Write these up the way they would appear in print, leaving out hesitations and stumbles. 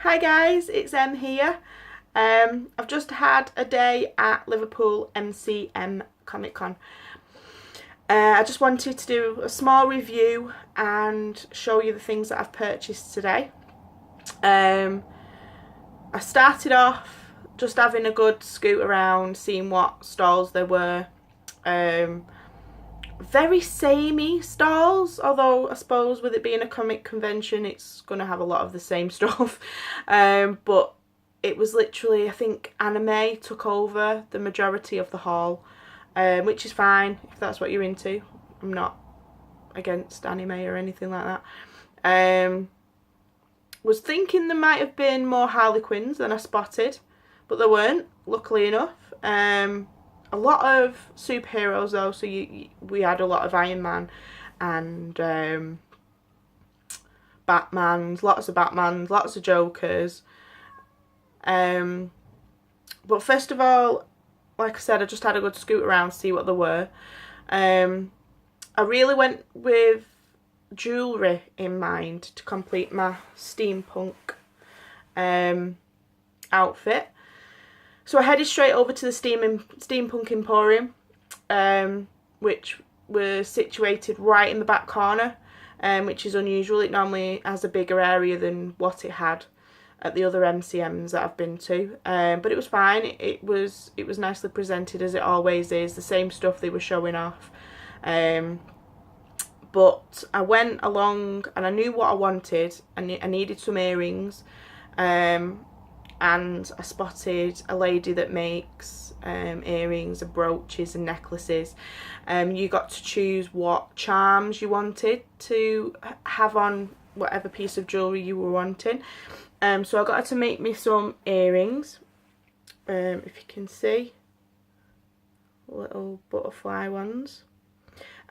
Hi guys, it's Em here. I've just had a day at Liverpool MCM Comic Con. I just wanted to do a small review and show you the things that I've purchased today. I started off just having a good scoot around, seeing what stalls there were. Very samey stalls, although I suppose with it being a comic convention it's going to have a lot of the same stuff. But it was literally, I think anime took over the majority of the hall, which is fine if that's what you're into. I'm not against anime or anything like that. Was thinking there might have been more Harley Quinns than I spotted, but there weren't, luckily enough. A lot of superheroes though, so we had a lot of Iron Man and Batmans, lots of Batmans, lots of Jokers. But first of all, like I said, I just had a good scoot around to see what there were. I really went with jewellery in mind to complete my steampunk outfit. So I headed straight over to the Steampunk Emporium, which was situated right in the back corner, which is unusual. It normally has a bigger area than what it had at the other MCMs that I've been to, but it was fine. It was nicely presented, as it always is, the same stuff they were showing off. But I went along and I knew what I wanted. I needed some earrings. And I spotted a lady that makes earrings and brooches and necklaces. You got to choose what charms you wanted to have on whatever piece of jewellery you were wanting. So I got her to make me some earrings, if you can see, little butterfly ones.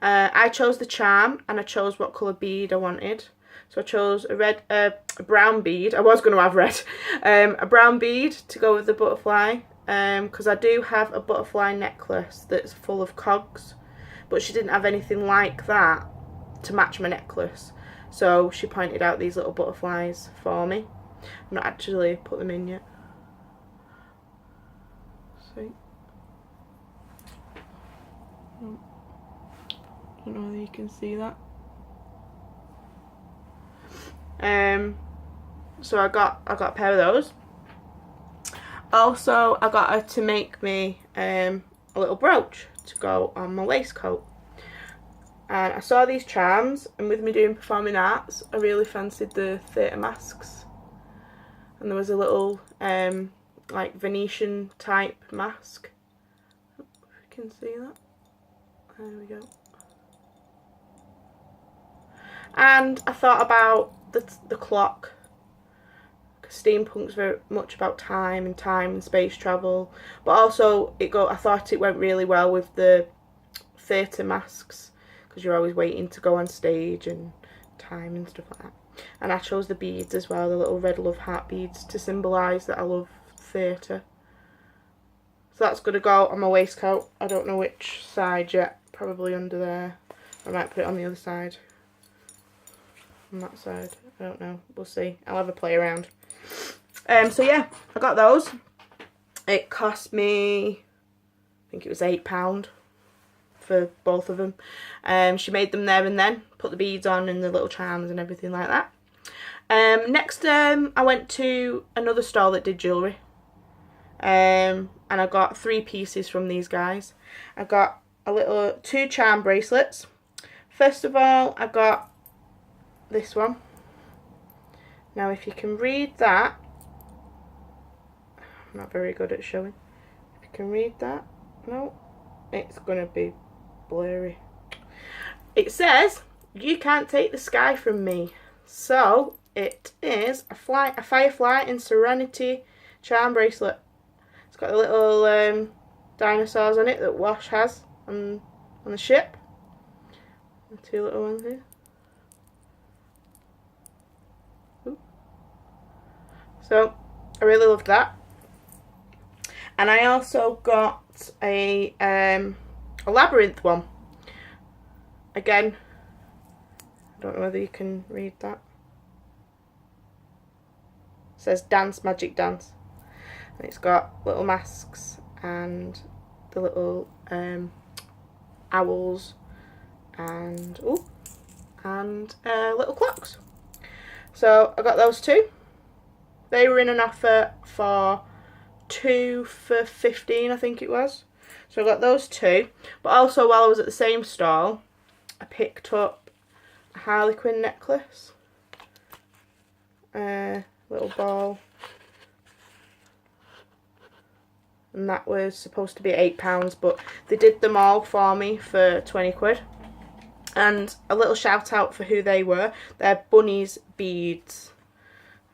I chose the charm and I chose what colour bead I wanted. So I chose a brown bead. I was going to have red. A brown bead to go with the butterfly, because I do have a butterfly necklace that's full of cogs, but she didn't have anything like that to match my necklace. So she pointed out these little butterflies for me. I've not actually put them in yet. See? I don't know whether you can see that. So I got a pair of those. Also, I got her to make me a little brooch to go on my waistcoat. And I saw these charms, and with me doing performing arts, I really fancied the theatre masks. And there was a little like Venetian type mask. If you can see that. There we go. And I thought about the clock, because steampunk's very much about time and space travel, but also I thought it went really well with the theatre masks, because you're always waiting to go on stage and time and stuff like that. And I chose the beads as well, the little red love heart beads, to symbolise that I love theatre. So that's going to go on my waistcoat. I don't know which side yet, probably under there. I might put it on the other side. On that side, I don't know, we'll see. I'll have a play around. So yeah, I got those. It cost me, I think it was £8 for both of them. She made them there and then, put the beads on and the little charms and everything like that. Next, I went to another stall that did jewellery, and I got 3 pieces from these guys. I got two charm bracelets. First of all, I got this one. Now if you can read that, I'm not very good at showing. If you can read that, no, it's gonna be blurry. It says, "You can't take the sky from me." So it is a Firefly and Serenity charm bracelet. It's got the little dinosaurs on it that Wash has on the ship. The 2 little ones here. So I really loved that. And I also got a labyrinth one. Again, I don't know whether you can read that. says Dance Magic Dance. And it's got little masks and the little owls and little clocks. So I got those two. They were in an offer for 2 for 15, I think it was. So I got those two. But also while I was at the same stall, I picked up a Harley Quinn necklace. Little ball. And that was supposed to be £8, but they did them all for me for 20 quid. And a little shout out for who they were. They're Bunny's beads.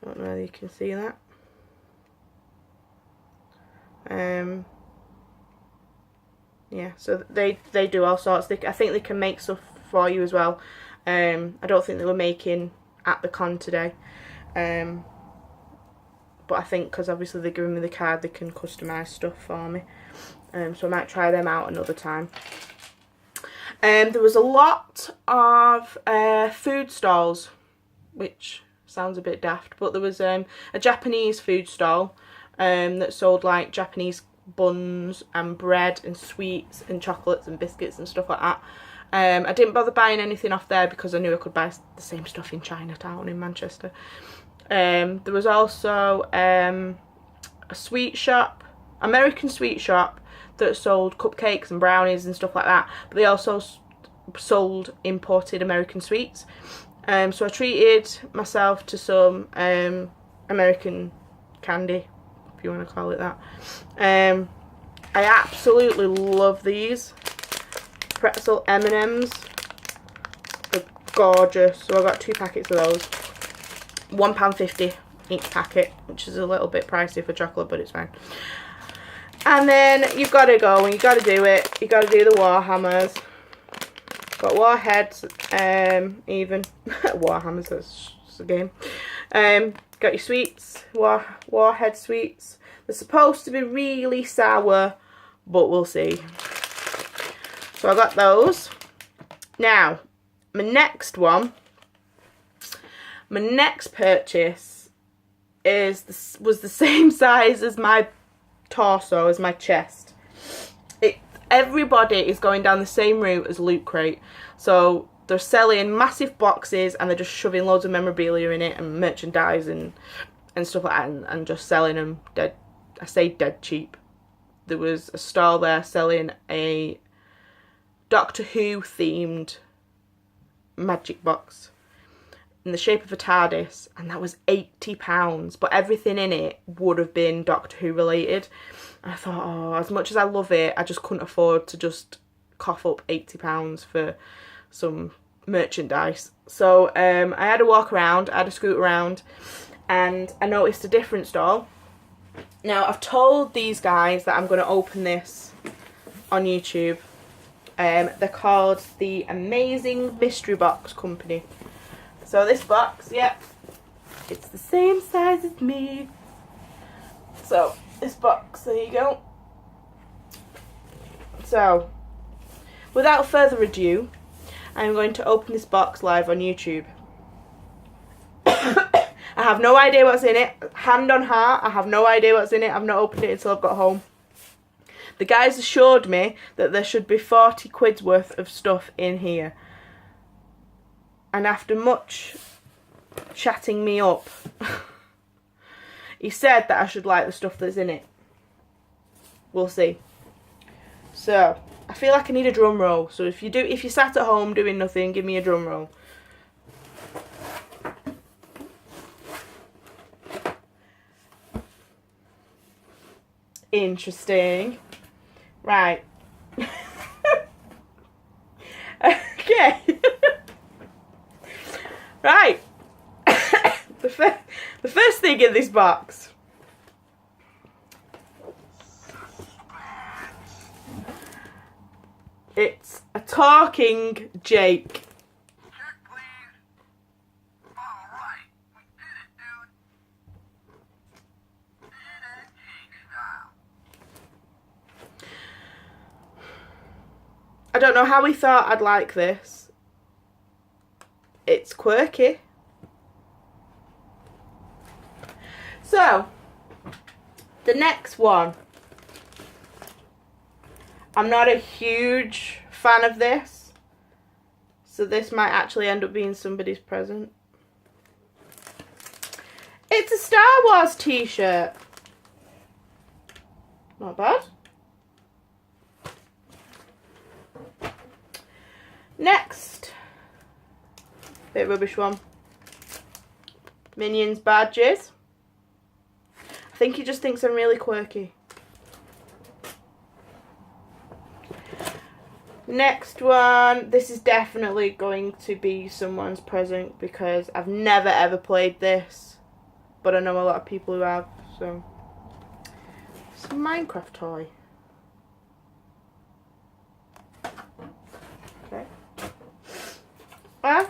I don't know whether you can see that. Yeah, so they do all sorts. I think they can make stuff for you as well. I don't think they were making at the con today. But I think because obviously they're giving me the card, they can customise stuff for me. So I might try them out another time. There was a lot of food stalls, which sounds a bit daft, but there was a Japanese food stall that sold like Japanese buns and bread and sweets and chocolates and biscuits and stuff like that. I didn't bother buying anything off there because I knew I could buy the same stuff in Chinatown in Manchester. There was also a sweet shop, American sweet shop, that sold cupcakes and brownies and stuff like that, but they also sold imported American sweets. So I treated myself to some American candy, if you want to call it that. I absolutely love these pretzel M&Ms. They're gorgeous. So I got 2 packets of those. £1.50 each packet, which is a little bit pricey for chocolate, but it's fine. And then you've got to go and you've got to do it. You've got to do the Warhammers. Got Warheads, even. Warhammers, that's just a game. Got your sweets, Warhead sweets. They're supposed to be really sour, but we'll see. So I got those. Now, my next purchase was the same size as my torso, as my chest. Everybody is going down the same route as Loot Crate. So they're selling massive boxes and they're just shoving loads of memorabilia in it and merchandise and stuff like that, and just selling them dead. I say dead cheap. There was a stall there selling a Doctor Who themed magic box in the shape of a TARDIS, and that was £80, but everything in it would have been Doctor Who related. And I thought, oh, as much as I love it, I just couldn't afford to just cough up £80 for some merchandise. So I had a walk around, I had a scoot around, and I noticed a different stall. Now, I've told these guys that I'm going to open this on YouTube. They're called the Amazing Mystery Box Company. So this box, yep, it's the same size as me. So this box, there you go. So without further ado, I'm going to open this box live on YouTube. I have no idea what's in it. Hand on heart, I have no idea what's in it. I've not opened it until I've got home. The guys assured me that there should be 40 quid's worth of stuff in here. And after much chatting me up, he said that I should like the stuff that's in it. We'll see. So, I feel like I need a drum roll. So if you sat at home doing nothing, give me a drum roll. Interesting. Right. Okay. Right. The first thing in this box. It's a talking Jake. I don't know how he thought I'd like this. It's quirky. So, the next one. I'm not a huge fan of this. So this might actually end up being somebody's present. It's a Star Wars t-shirt. Not bad. Next. Bit rubbish one. Minions badges. I think he just thinks I'm really quirky. Next one. This is definitely going to be someone's present because I've never ever played this. But I know a lot of people who have, so. It's a Minecraft toy. Okay. A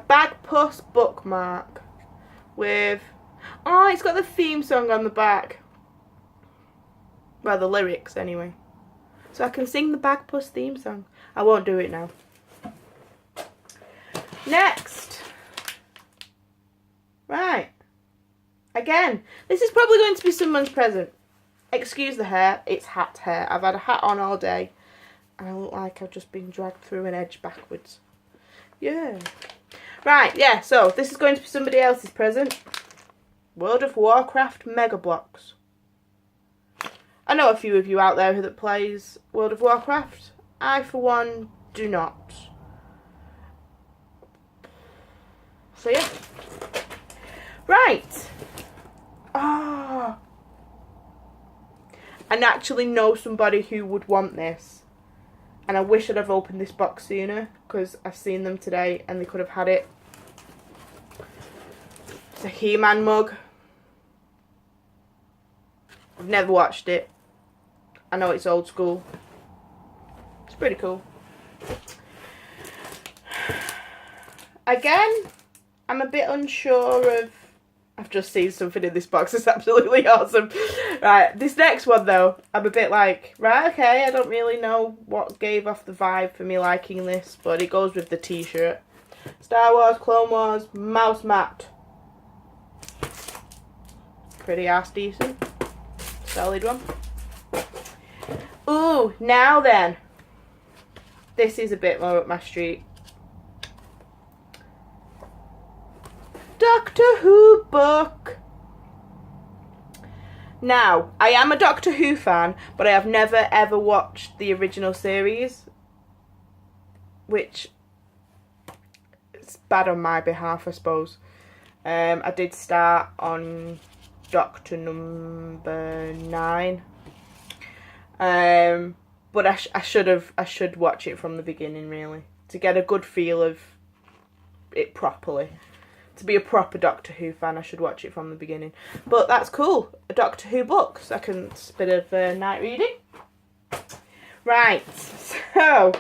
Bagpuss bookmark with, oh, it's got the theme song on the back. Well, the lyrics anyway. So I can sing the Bagpuss theme song. I won't do it now. Next. Right. Again, this is probably going to be someone's present. Excuse the hair, it's hat hair. I've had a hat on all day and I look like I've just been dragged through an edge backwards. Yeah. Right, yeah, so this is going to be somebody else's present. World of Warcraft Mega Blocks. I know a few of you out there that plays World of Warcraft. I, for one, do not. So, yeah. Right. Ah. I actually know somebody who would want this. And I wish I'd have opened this box sooner, because I've seen them today and they could have had it. It's a He-Man mug. I've never watched it. I know it's old school. It's pretty cool. Again, I'm a bit unsure of... I've just seen something in this box that's absolutely awesome. Right, this next one though, I'm a bit like, right, okay, I don't really know what gave off the vibe for me liking this, but it goes with the t-shirt. Star Wars, Clone Wars, mouse mat. Pretty ass decent. Solid one. Ooh, now then. This is a bit more up my street. Doctor Who book. Now, I am a Doctor Who fan, but I have never ever watched the original series, which is bad on my behalf, I suppose. I did start on Doctor number 9, but I should watch it from the beginning really to get a good feel of it properly. To be a proper Doctor Who fan, I should watch it from the beginning. But that's cool. A Doctor Who book. Second bit of night reading. Right. So,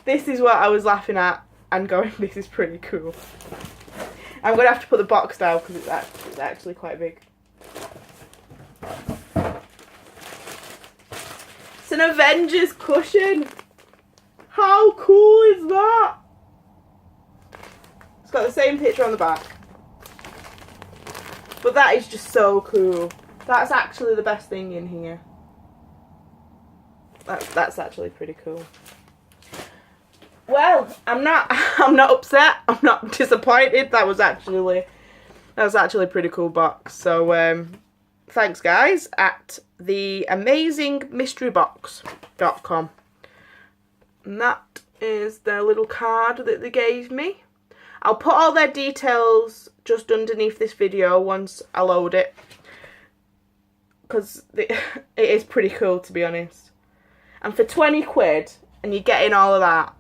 this is what I was laughing at and going, this is pretty cool. I'm going to have to put the box down because it's actually quite big. It's an Avengers cushion. How cool is that? It's got the same picture on the back. But that is just so cool. That's actually the best thing in here. That's actually pretty cool. Well, I'm not upset. I'm not disappointed. That was actually a pretty cool box. So thanks guys at the amazingmysterybox.com. And that is their little card that they gave me. I'll put all their details just underneath this video once I load it. Because it is pretty cool, to be honest. And for 20 quid, and you're getting all of that.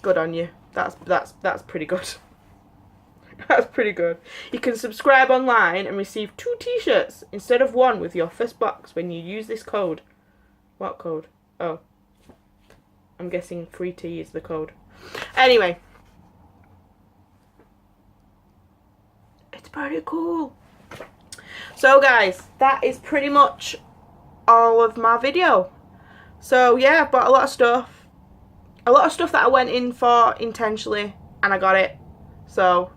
Good on you. That's pretty good. That's pretty good. You can subscribe online and receive 2 t-shirts instead of 1 with your first box when you use this code. What code? Oh. I'm guessing 3T is the code. Anyway. It's pretty cool. So guys, that is pretty much all of my video. So yeah, I've bought a lot of stuff. A lot of stuff that I went in for intentionally and I got it. So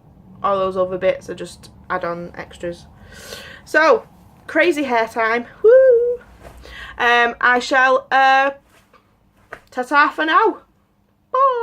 all those other bits are just add-on extras. So, crazy hair time. Woo! I shall ta-ta for now. Bye!